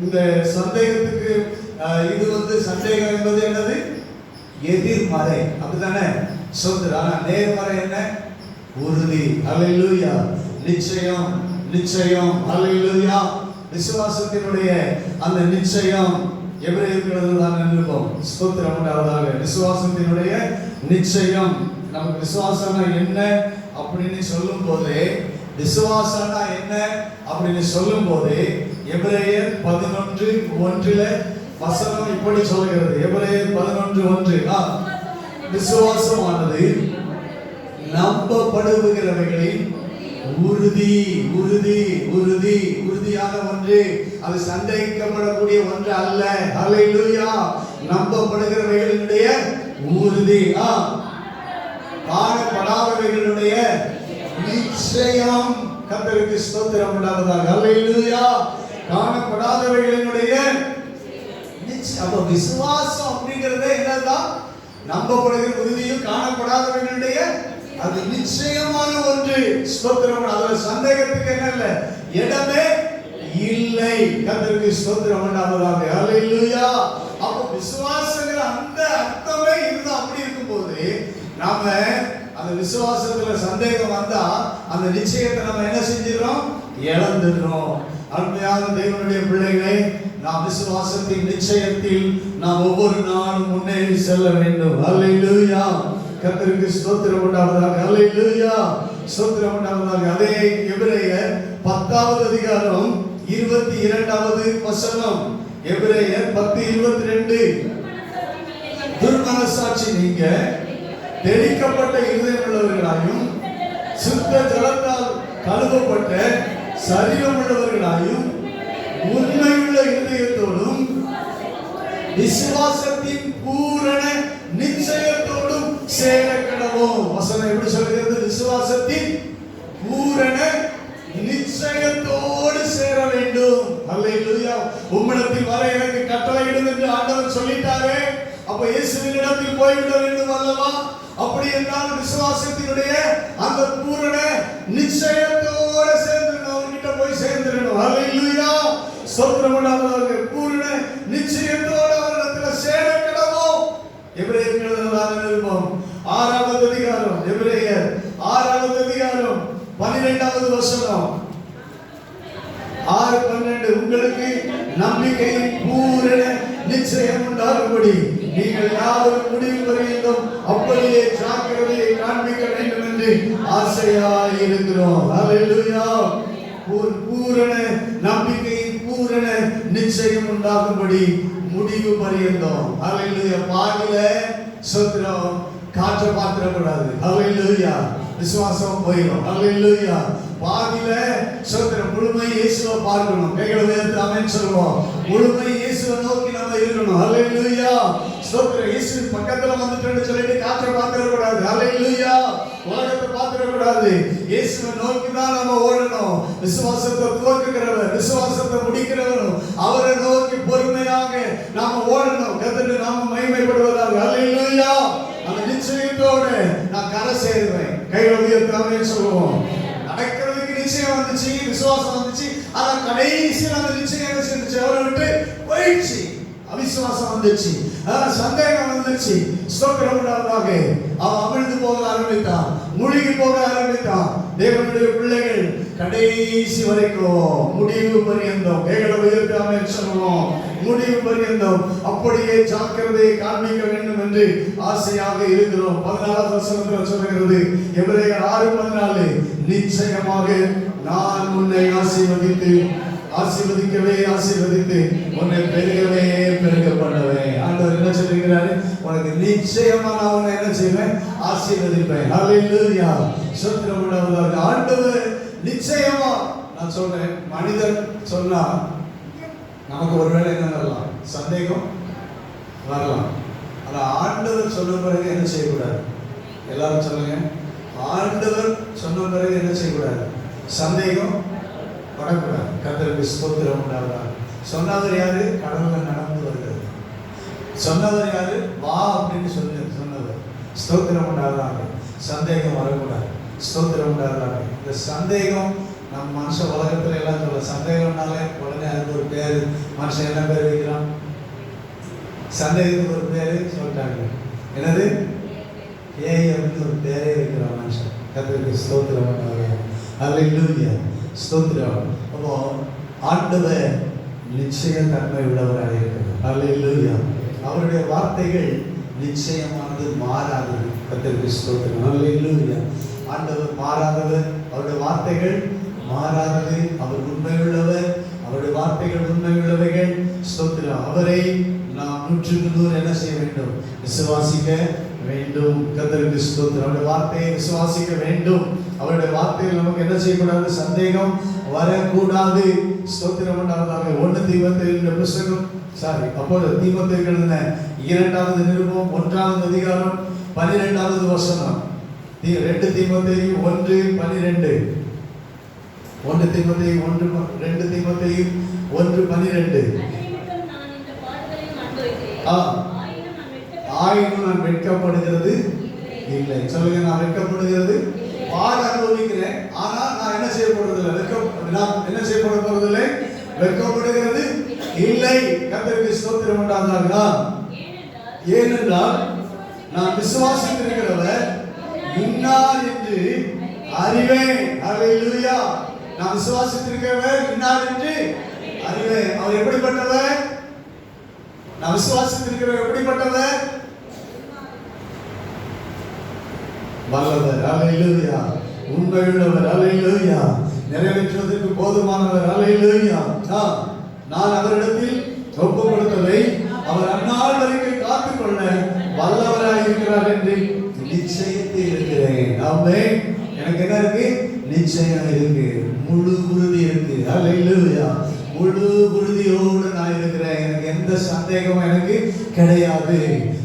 இந்த சந்தேகத்துக்கு இது சந்தேகம் என்பது என்னது? எதிர்மறை. அப்படித்தானே சொல்றாரு. ஆனா நேர்மறை என்ன? உறுதி. அல்லேலூயா. நிச்சயம். அல்லேலூயா. விசுவாசத்தினுடைய அந்த நிச்சயம் எபிரேயர்களில் நிருபம். ஸ்தோத்திரம் உண்டாவதாக. விசுவாசத்தினுடைய நிச்சயம் நமக்கு விசுவாசம்னா என்ன அப்படின்னு சொல்லும் போதே, விசுவாசம்னா என்ன அப்படின்னு சொல்லும் போதே எபிரேயர் 11:1 வசனம் இப்படி சொல்கிறது. எபிரேயர் 11:1 விசுவாசமானது நம்பப்படுகிறவைகளின் உறுதி. உறுதி உறுதி உறுதியான ஒன்று, அது சந்தேகிக்கப்படக்கூடிய ஒன்று அல்ல. ஹல்லேலூயா. நம்பப்படுகிறவைகளுடைய உறுதி, காணப்படாதவைகளுடைய நிச்சயம். கர்த்தருக்கு ஸ்தோத்திரம் உண்டாவதாக. ஹல்லேலூயா. காணப்படாதவைகளுடைய நிச்சயம். அப்ப விசுவாசம் அப்படிங்கிறது என்னதான்? நம்பப்படுகிற உறுதியும் காணப்படாதவைகளுடைய அது நிச்சயமான ஒன்று. ஸ்தோத்திரம். அதுல சந்தேகத்துக்கு என்ன இல்ல, இடமே இல்லை. கர்த்தருக்கு ஸ்தோத்திரம் உண்டாவதாக. ஹல்லேலூயா. அப்ப விசுவாசங்கிற அந்த அர்த்தமே இருந்தா, அப்படி இருக்கும்போது நாம அந்த விசுவாசத்துல சந்தேகம் வந்தா அந்த நிச்சயத்தை நம்ம என்ன செஞ்சிடறோம்? இழந்துடுறோம். அருமையான தேவனுடைய பிள்ளைகளை, நாம் விசுவாசத்தின் நிச்சயத்தில் நாம் ஒவ்வொரு நாளும் முன்னேறி செல்ல வேண்டும். ஹல்லேலூயா. கர்த்தருக்கு ஸ்தோத்திரம் உண்டாவதாக. ஹல்லேலூயா. ஸ்தோத்திரம் உண்டாவதாக. அதே எபிரேயர் 10:22 வசனம். எபிரேயர் 10:22 துர்மனசாட்சி நீங்க தெளிக்கப்பட்ட இருதயம் உள்ளவர்களாயும் சுத்த ஜலத்தால் கழுவப்பட்ட சரீரம் உள்ளவர்களாயும் உண்மையுள்ள இருதயத்தோடும் விசுவாசத்தின் பூரண நிச்சயத்தோடும் சேர கடவோம். வசனம் எப்படி சொல்கிறது? விசுவாசத்தின் பூரண நிச்சயத்தோடு சேர வேண்டும். ஹல்லேலூயா. உம்மிடத்தில் வர எனக்கு கட்டளையிடும் என்று ஆண்டவர் சொல்லிட்டாரே. அப்ப இயேசுவின் இடத்தில் போய்விட வேண்டும் அல்லவா? அப்படி என்றால் விசுவாசத்தினுடைய அந்த பூரண நிச்சயத்தோட சேர்ந்துடணும். அவர்கிட்ட போய் சேர்ந்துடணும். ஹல்லேலூயா. ஸ்தோத்திரம் உண்டாவதாக. பூரண நிச்சயத்தோடு அவரிடத்தில் சேர கடவோம். எபிரேயர் எழுதின நிருபம் 6வது அதிகாரம். எபிரேயர் 6வது அதிகாரம் 12வது வசனம். 6:12 உங்களுக்கு நம்பிக்கையின் பூரண நிச்சயம் உண்டாகும்படி நீங்கள் யாவரும் முடிவு வரையிலும் அப்படியே ஜாக்கிரதையை காண்பிக்க வேண்டும் என்று ஆசையாய் இருக்கிறோம். ஹல்லேலூயா. பூரண நம்பிக்கையின் பூரண நிச்சயம் உண்டாகும்படி முடிவு பரியந்தம். ஹல்லேலூயா. பாதியில ஸ்தோத்திரம் காற்ற பாத்திரக்கூடாது. ஹல்லேலூயா. விசுவாசம் போயிடும். ஹல்லேலூயா. பாதியில ஸ்தோத்திரம் முழுமை இயேசுவை பார்க்கணும். கைகளை உயர்த்தி ஆமென் சொல்லுவோம். முழுமை இயேசுவை நோக்கி நம்ம இருக்கணும். ஹல்லேலூயா. ஸ்தோத்திரம். இயேசு பக்கத்துல வந்துட்டேன்னு சொல்லிட்டு காற்ற பாத்திரக்கூடாது. ஹல்லேலூயா. உலகத்தை பாத்திரக்கூடாது. இயேசுவை நோக்கி தான் நம்ம ஓடணும். விசுவாசத்தை துவக்குகிறவர், விசுவாசத்தை முடிக்கிறவரும் அவரை நோக்கி பொறுமையாக நாம ஓடணும். கர்த்தருக்கு நாம மகிமைப்படுவதாக. ஹல்லேலூயா. அந்த நிச்சயத்தோட நான் கரை சேருவேன். கைகளை உயர்த்தி ஆமென் சொல்லுவோம். நடக்கிறதுக்கு நிச்சயம் வந்துச்சு, விசுவாசம் வந்துச்சு. ஆனா கடைசியில் அந்த நிச்சயம் என்ன செஞ்சுச்சு? அவரை விட்டு போயிடுச்சு. அவிசுவாசம் வந்துச்சு, சந்தேகம் வந்துச்சு. ஸ்தோத்திரம் உண்டாவதாக. அவன் அமிழ்ந்து போக ஆரம்பித்தான், மூழ்கி போக ஆரம்பித்தான். தேவனுடைய பிள்ளைகள் கடைசி வரைக்கும் முடிவு பரியந்தம் கைகளை உயர்த்தி ஆமென் சொல்லுவோம். முடிவு பரியந்தம் அப்படியே ஜாக்கிரதையை காண்பிக்க வேண்டும் என்று ஆசையாக இருக்கிறோம். 14வது வசனத்தில் சொல்கிறது. எபிரேயர் 6:14 நிச்சயமாக நான் உன்னை ஆசீர்வதிக்கவே ஆசீர்வதித்து உன்னை பெருகவே பெருக பண்ணுவேன். ஆண்டவர் என்ன சொல்லுகிறாரு? உனக்கு நிச்சயமா நான் உன்னை என்ன செய்வேன்? ஆசீர்வதிப்பேன். ஹல்லேலூயா. ஸ்தோத்திரம் உண்டாவதாக. ஆண்டவர் நிச்சயமா, நான் சொல்றேன், மனிதன் சொன்னா நமக்கு ஒருவேளை என்ன வரலாம்? சந்தேகம் வரலாம். ஆனா ஆண்டவர் சொன்ன பிறகு என்ன செய்யக்கூடாது? எல்லாரும் சொல்லுங்க. ஆண்டவர் சொன்ன பிறகு என்ன செய்யக்கூடாது? சந்தேகம் படக்கூடாது. கர்த்தருக்கு ஸ்தோத்திரம் உண்டாவதாக. சொன்னவர் யாரு? கடவுளை நடந்து வருகிறது. சொன்னவர் யாரு? வா அப்படின்னு சொன்னவர். ஸ்தோத்திரம் உண்டாவதாக. சந்தேகம் வரக்கூடாது. ஸ்தோத்திரம் உண்டாவதாக. இந்த சந்தேகம் நம்ம மனுஷ உலகத்துல எல்லாம் சொல்ல, சந்தேகம்னாலே உடனே அதுக்கு ஒரு பேரு, மனுஷன் என்ன பேர் வைக்கிறான்? சந்தேகத்துக்கு ஒரு பேரு சொல்லிட்டாங்க. என்னது? ஏய் அப்படின்னு ஒரு பேரே வைக்கிறான் மனுஷன். கர்த்தருக்கு ஸ்தோத்திரம் உண்டாவதாக. ஹல்லேலூயா. ஸ்தோத்திரம். அப்போ ஆண்டவர் நிச்சய தன்மை உள்ளவராக இருக்கிறார். ஹல்லேலூயா. அவருடைய வார்த்தைகள் நிச்சயமானது, மாறாதது. கர்த்தருக்கு ஸ்தோத்திரம். ஹல்லேலூயா. ஆண்டவர் மாறாதவர், அவருடைய வார்த்தைகள் மாறாதது, அவர் உண்மையுள்ளவர், அவருடைய வார்த்தைகள் உண்மையுள்ளவைகள். ஸ்தோத்திரம். அவரை நாம் 100% என்ன செய்ய வேண்டும்? விசுவாசிக்க வேண்டும். கர்த்தருக்கு ஸ்தோத்திரம். அவருடைய வார்த்தையை விசுவாசிக்க வேண்டும். அவருடைய வார்த்தையில் நமக்கு என்ன செய்யக்கூடாது? சந்தேகம் வரக்கூடாது. ஸ்தோத்திரம் உண்டாவதாக. 1 தீமோத்தேயுவின் புத்தகம் அப்போது தீமோத்தேயுக்கு எழுதின 2வது நிருபம் 1வது அதிகாரம் 12வது வசனம். 2 தீமோத்தேயு 1:12. 1 தீமோத்தேயு 2 தீமோத்தேயு 1:12. ஆயினும் நான் வெட்கப்படுகிறது இல்லை. சொல்லுங்க, நான் வெட்கப்படுகிறது பாட அனுபவிக்கிறேன். ஆனா நான் என்ன செய்யப்படுறதில்லை? நான் என்ன செய்யப்பட போறதில்லை? வெட்கப்படுகிறது இல்லை. கர்த்தருக்கு ஸ்தோத்திரம் உண்டாதாக. ஏனென்றால் நான் விசுவாசித்திருக்கிறவர் இன்னார் என்று அறிவேன். ஹல்லேலூயா. நான் விசுவாசித்திருக்கிறவர் இன்னார் என்று அறிவேன். அவர் எப்படிப்பட்டவர்? நான் விசுவாசித்திருக்கிறவர் எப்படிப்பட்டவர்? வல்லவர். ஹல்லேலூயா. உண்மையுள்ளவர். ஹல்லேலூயா. நிறைவேற்றுவதற்கு போதுமானவர். ஹல்லேலூயா. நான் அவரிடத்தில் ஒப்பு கொடுத்ததை அவர் அந்நாள் வரைக்கும் காத்துக்கொள்ள வல்லவராய் இருக்கிறார் என்று நிச்சயத்தில் இருக்கிறேன். ஆமென். எனக்கு என்ன இருக்கு? நிச்சயம் இருக்கு, முழு உறுதி இருக்கு. ஹல்லேலூயா. முழு உறுதியோடு நான் இருக்கிறேன். எனக்கு எந்த சந்தேகமும் எனக்கு கிடையாது.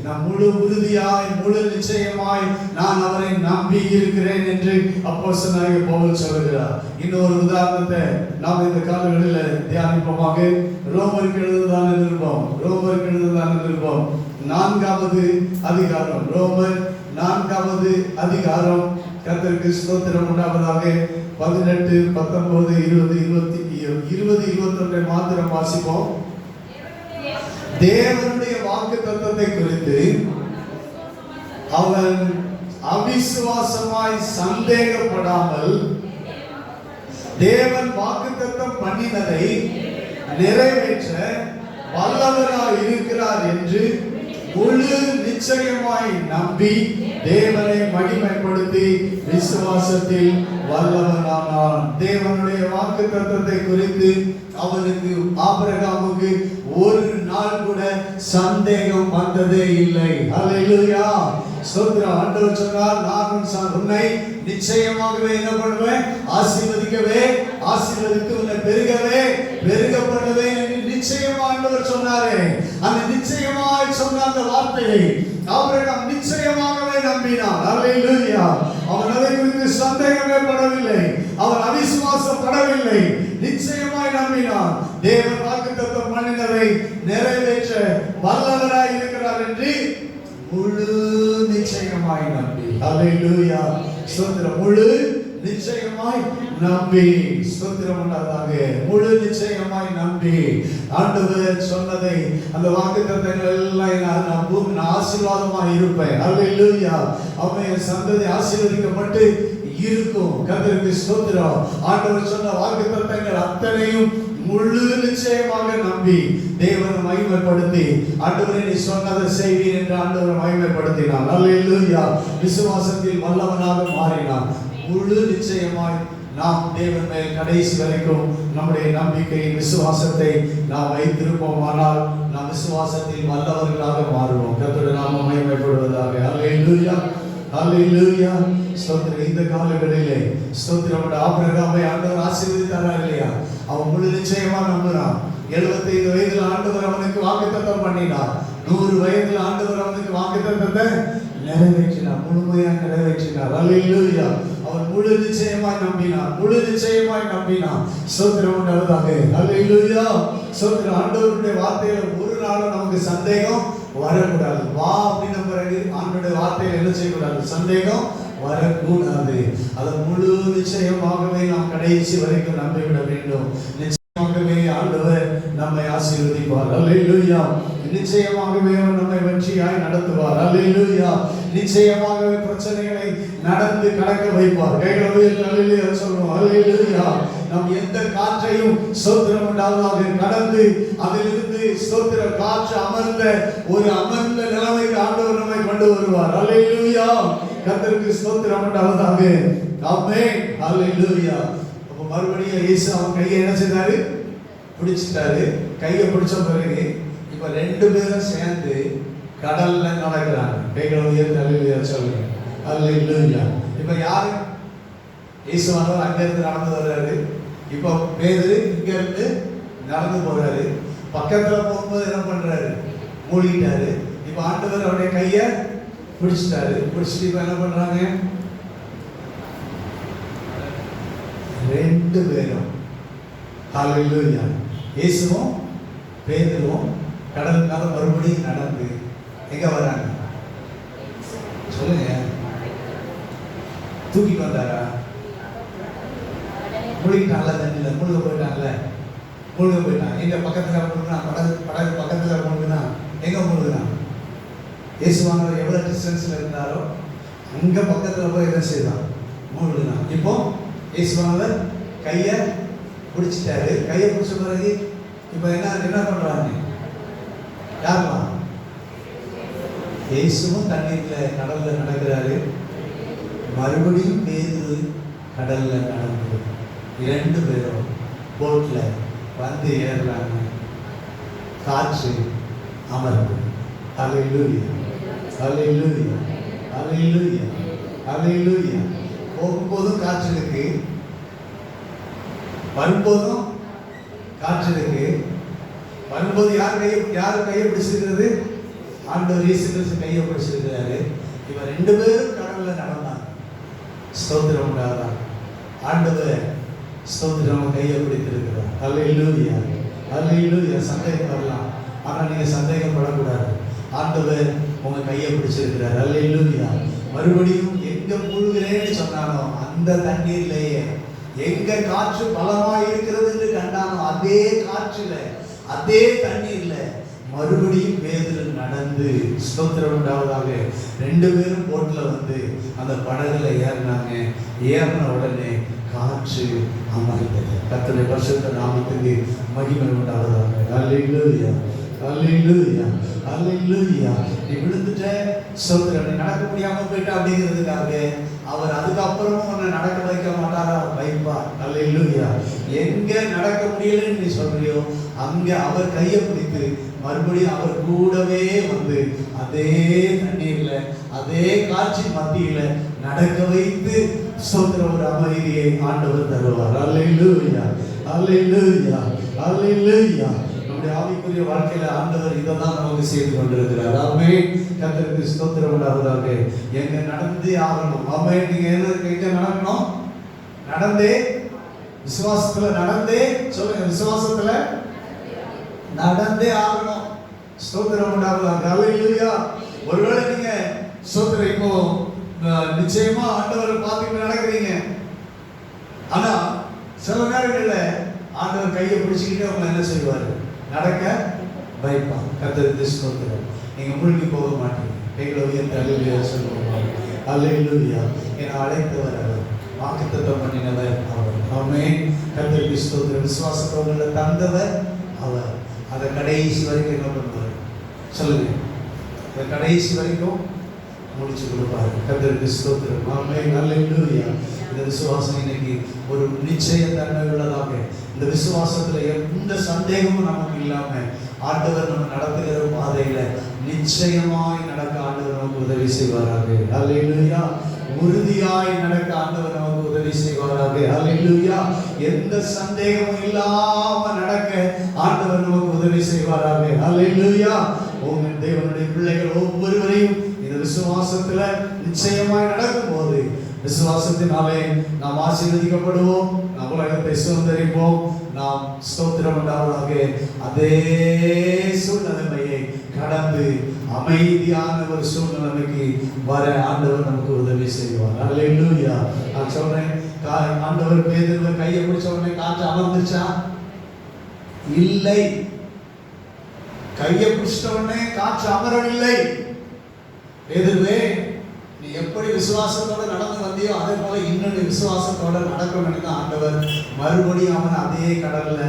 நான் முழு உறுதியாய் முழு நிச்சயமாய் நான் அவரை நம்பி இருக்கிறேன் என்று அப்போஸ்தலனாகிய பவுல் சொல்கிறார். இன்னொரு உதாரணத்தை நாம் இந்த காலங்களில் தியானிப்போமாக. ரோமருக்கு எழுதுதான நிருபம் 4வது அதிகாரம். ரோமர் 4வது அதிகாரம். கர்த்தருக்கு ஸ்தோத்திரம் உண்டாவதாக. 18, 19, 20, 21 மாத்திரம் வாசிப்போம். தேவனுடைய வாக்குத்தத்தத்தை குறித்து அவன் அவிசுவாசமாய் சந்தேகப்படாமல் தேவன் வாக்குத்தத்தம் பண்ணினதை நிறைவேற்ற வல்லவராய் இருக்கிறார் என்று முழு நிச்சயமாய் நம்பி தேவனை மகிமைப்படுத்தி விசுவாசத்தில் வல்லவனானான். தேவனுடைய வாக்குத்தத்தத்தை குறித்து அவனுக்கு, ஆபிரகாமுக்கு ஒரு நாள் கூட சந்தேகம் வந்ததே இல்லை. ஹல்லேலூயா. ஸ்தோத்திரம். ஆண்டவர் சொன்னார், நான் உன்னை நிச்சயமாகவே என்ன பண்ணுவேன்? ஆசீர்வதித்து உன்னை பெருக பண்ணுவேன் என்று நிச்சயமா ஆண்டவர் சொன்னாரே. அந்த நிச்சயமாய் சொன்ன அந்த வார்த்தையை ஆபிரகாம் நிச்சயமாகவே நம்பினான். ஹல்லேலூயா. அவன் அதை குறித்து சந்தேகமே படவில்லை, அவன் அவிசுவாசப்படவில்லை, நிச்சயமாய் நம்பினான். தேவன் வாக்குத்தத்தம் பண்ணினதை நிறைவேற்ற வல்லவராய் இருக்கிறார் என்று முழு நிச்சயமாய் நம்பி. ஹல்லேலூயா. ஸ்தோத்திரம். முழு நிச்சயமாய் நம்பி. ஸ்தோத்திரம் உண்டாதாக. முழு நிச்சயமாய் நம்பி ஆண்டவர் சொன்னதை, அந்த வாக்குத்தத்தங்கள் எல்லாம் நான் ஆசீர்வாதமாய் இருப்பேன். ஹல்லேலூயா. அவன் சந்ததி ஆசீர்வதிக்கப்பட்டு இருக்கும். கர்த்தருக்கு ஸ்தோத்திரம். ஆண்டவர் சொன்ன வாக்குத்தத்தங்கள் அத்தனையும் முழு நிச்சயமாக நம்பி தேவனை மகிமைப்படுத்தி, ஆண்டவரே நீ சொன்னதை செய்வீர் என்று ஆண்டவரை மகிமைப்படுத்தினான். ஹல்லேலூயா. விசுவாசத்தில் வல்லவனாக மாறினான். முழு நிச்சயமாய் நாம் தேவன் மேல் கடைசி வரைக்கும் நம்முடைய நம்பிக்கை, விசுவாசத்தை நாம் வைத்திருப்போமானால் நாம் விசுவாசத்தில் வல்லவர்களாக மாறுவோம். கர்த்தருடைய நாமம் மகிமைப்படுவதாக. ஹல்லேலூயா. ஹல்லேலூயா. ஸ்தோத்திரம். இந்த காலங்களிலே ஸ்தோத்திரம். ஆபிரகாமை ஆண்டவர் ஆசீர்வதித்தாரா இல்லையா? அவன் முழு நிச்சயமா நம்புறான். 75 வயதில் ஆண்டவர் அவனுக்கு வாக்குத்தத்தம் பண்ணினார். 100 வயதில் ஆண்டவர் அவனுக்கு வாக்குத்தத்தத்தை நிறைவேற்றினார், முழுமையாக நிறைவேற்றினார். ஹல்லேலூயா. அவன் முழு நிச்சயமாய் நம்பினான். ஸ்தோத்திரம் உண்டாவதாக. ஹல்லேலூயா. ஸ்தோத்திரம். ஆண்டவருடைய வார்த்தையில ஒரு நாளும் நமக்கு சந்தேகம் வரக்கூடாது. வா அப்படின்ன பிறகு ஆண்டவருடைய வார்த்தையில என்ன செய்யக்கூடாது? சந்தேகம் வரக்கூடாது. அதை முழு நிச்சயமாகவே நாம் கடைசி வரைக்கும் நம்பிவிட வேண்டும். நிச்சயமாகவே ஆண்டவர் நம்மை ஆசீர்வதிப்பார். ஹல்லேலூயா. நிச்சயமாகவே அவர் நம்மை வெற்றியாய் நடத்துவார். ஹல்லேலூயா. நிச்சயமாகவே பிரச்சனைகளை நடந்து கடக்க வைப்பார். கைகளை உயர்த்தி அல்லேலூயா சொல்லுவோம். அல்லேலூயா. நாம் எந்த காற்றையும் ஸ்தோத்திரம் உண்டாவதாக கடந்து அதிலிருந்து ஸ்தோத்திர காற்று அமர்ந்த ஒரு அமர்ந்த நிலைமைக்கு ஆண்டவர் நம்மை கொண்டு வருவார். அல்லேலூயா. கர்த்தருக்கு ஸ்தோத்திரம் உண்டாவதாக. ஆமென். அல்லேலூயா. அப்ப மறுபடியும் இயேசு அவன் கையை என்ன செய்தாரு? பிடிச்சிட்டாரு. கையை பிடிச்ச பிறகு இப்ப ரெண்டு பேரும் சேர்ந்து கடல்ல நடக்கிறாங்க. கைகளை உயர்த்தி அல்லேலூயா சொல்லுங்க. அல்லேலூயா. இப்ப யாரு? இயேசுவானவர் அங்க இருந்து நடந்து வர்றாரு. இப்போ பேதுரு இங்க இருந்து நடந்து போறாரு. பக்கத்துல போகும்போது என்ன பண்றாரு? மூழ்கிட்டாரு. இப்ப ஆண்டவர் அவருடைய கைய பிடிச்சிட்டாரு. பிடிச்சிட்டு இப்ப என்ன பண்றாங்க? ரெண்டு பேரும் ஹல்லேலூயா இயேசுவும் பேதுருவும் கடல் மேல மறுபடியும் நடந்து எங்க வராங்க? சொல்லுங்க. தூக்கிட்டு வந்தாரா? மூழ்கிட்டான்ல, தண்ணியில மூழ்க போயிட்டான்ல. மூழ்க போயிட்டான். எங்க பக்கத்துல மூழ்கினா? படகு பக்கத்துல மூழ்கினா எங்க மூழ்கினா? இயேசுவானவர் எவ்வளவு டிஸ்டன்ஸ்ல இருந்தாரோ அங்க பக்கத்துல போய் என்ன செய்தான்? மூழ்கினான். இப்போ இயேசுவானவர் கைய பிடிச்சிட்டாரு. கையை பிடிச்ச பிறகு இப்ப என்ன பண்றாங்க? யாரெல்லாம்? இயேசுவும் தண்ணீர்ல கடல்ல நடக்கிறாரு. மறுபடியும் பேதுரு கடல்ல நடந்து இரண்டு பேரும் போட்ல வந்து ஏறுறாங்க. காற்று அமர்ந்து. அல்லேலூயா. அல்லேலூயா. அல்லேலூயா. அல்லேலூயா. போகும்போதும் காற்று இருக்கு, வரும்போதும் காற்று இருக்கு. வரும்போது யார் கையை பிடிச்சிருக்கிறது? ஆண்டவர் இயேசு கிறிஸ்து கையை பிடிச்சிருக்கிறாரு. இவ ரெண்டு பேரும் கடல்ல நடந்தாங்க. ஸ்தோத்திரம் உண்டாதா? ஆண்டவர் ஸ்தோத்திரம் கையை பிடித்திருக்கிறார். அல்லேலூயா. அல்லேலூயா. சந்தேகம் வரலாம், ஆனா நீங்க சந்தேகப்படக்கூடாது. ஆண்டவர் உங்க கையை பிடிச்சிருக்கிறார். அல்லேலூயா. மறுபடியும் எங்க மூழ்கிறேன்னு சொன்னானோ அந்த தண்ணீர்லயே, எங்க காற்று பலமா இருக்கிறது என்று கண்டானோ அதே காற்றுல அதே தண்ணீர்ல மறுபடியும் பேதுரு நடந்து ஸ்தோத்திரம் உண்டாவதாக ரெண்டு பேரும் போட்ல வந்து அந்த படகுல ஏறினாங்க. ஏறின உடனே காற்று அமர்ந்தது. கர்த்தருடைய பரிசுத்த நாமத்துக்கு மகிமை உண்டாவதாக. அல்லேலூயா. அல்லேலூயா. அல்லேலூயா. நீ விழுந்துட்ட, ஸ்தோத்திரம். நீ நடக்க முடியாம போயிட்ட அப்படிங்கிறதுக்காக அவர் அதுக்கப்புறமும் உன்னை நடக்க வைக்க மாட்டாரா? வைப்பார். அல்லேலூயா. எங்க நடக்க முடியலன்னு நீ சொல்றியோ அங்க அவர் கையை பிடித்து மறுபடியும் அவர் கூடவே வந்து அதே தண்ணீர்ல அதே காட்சி மத்தியில நடக்க வைத்து ஸ்தோத்திரம் ஒரு அமைதியை ஆண்டவர் தருவார். அல்லேலூயா. அல்லேலூயா. அல்லேலூயா. நம்முடைய ஆவிக்குரிய வாழ்க்கையில ஆண்டவர் இதைதான் நமக்கு செய்து கொண்டிருக்கிறார். ஆமென். கர்த்தருக்கு ஸ்தோத்திரம் உண்டாவதாக. எங்க நடந்தே ஆகணும். ஆமென். நீங்க எங்க நடக்கணும்? நடந்தே, விசுவாசத்துல நடந்தே, சொல்லுங்க, விசுவாசத்துல நடந்தே ஆகணும். ஸ்தோத்திரம் உண்டாவதாக. அல்லேலூயா. ஒருவேளை நீங்க ஸ்தோத்திரம் இப்போ நிச்சயமா ஆண்டவரை பார்த்துட்டு நடக்கிறீங்க. ஆனா சில நேரங்கள்ல ஆண்டவர் கையை பிடிச்சிக்கிட்டு அவங்க என்ன செய்வாரு? நடக்க வைப்பான். கர்த்தருக்கு ஸ்தோத்திரம். நீங்க மூழ்கி போக மாட்டீங்க. கைகளை உயர்த்தி அல்லேலூயா சொல்லுவாங்க. அல்லேலூயா. என்னை அழைத்தவர் அவர், வாக்குத்தத்தம் பண்ணினவர் அவர். ஆமென். கர்த்தருக்கு ஸ்தோத்திரம். விசுவாசத்தை உங்களை தந்தவர் அவர். அதை கடைசி வரைக்கும் என்ன பண்ணுவார்? சொல்லுங்க. அதை கடைசி வரைக்கும் முடிச்சு கொடுப்பாரு. கர்த்தருக்கு ஸ்தோத்திரம். ஆமென். அல்லேலூயா. இந்த விசுவாசம் இன்னைக்கு ஒரு நிச்சய தன்மை உள்ளதாக, இந்த விசுவாசத்துல எந்த சந்தேகமும் நமக்கு இல்லாம ஆண்டவர் நம்ம நடத்துகிற பாதையில நிச்சயமாய் நடக்க ஆண்டவர் நமக்கு உதவி செய்வாராக. அல்லேலூயா. உறுதியாய் நடக்க ஆண்டவர் நமக்கு உதவி செய்வாராக. அல்லேலூயா. எந்த சந்தேகமும் இல்லாம நடக்க ஆண்டவர் நமக்கு உதவி செய்வாராக. அல்லேலூயா. உங்க தேவனுடைய பிள்ளைகள் ஒவ்வொருவரையும் இந்த விசுவாசத்துல நிச்சயமாய் நடக்கும் போது விசுவாசத்தினாலே நாம் ஆசீர்வதிக்கப்படுவோம். நாம் உலகத்தை சுதந்தரிப்போம். நாம் ஸ்தோத்திரம் உண்டாவதாக அதே சூழ்நிலைமையை கடந்து அமைதியான ஒரு சூழ்நிலைமைக்கு வர ஆண்டவர் நமக்கு உதவி செய்வார். அல்லேலூயா. நான் சொல்றேன், ஆண்டவர் பேதுருவை கையை பிடிச்ச உடனே காற்று அமர்ந்துச்சா? இல்லை. கையை பிடிச்ச உடனே காற்று அமரவில்லை. பேதுருவே, நீ எப்படி விசுவாசத்தோட நடந்து வந்தியோ அதே போல இன்னொரு விசுவாசத்தோட நடக்கணும்னு தான் ஆண்டவர் மறுபடியும் அவன் அதே கடல்ல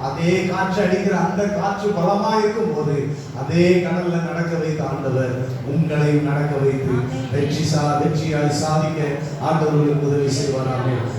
அதே காற்று அடிக்கிற அந்த காற்று பலமா இருக்கும் போது அதே கடல்ல நடக்க வைத்த ஆண்டவர் உங்களையும் நடக்க வைத்து வெற்றியாய் சாதிக்க ஆண்டவர்களுக்கு உதவி செய்வாராக.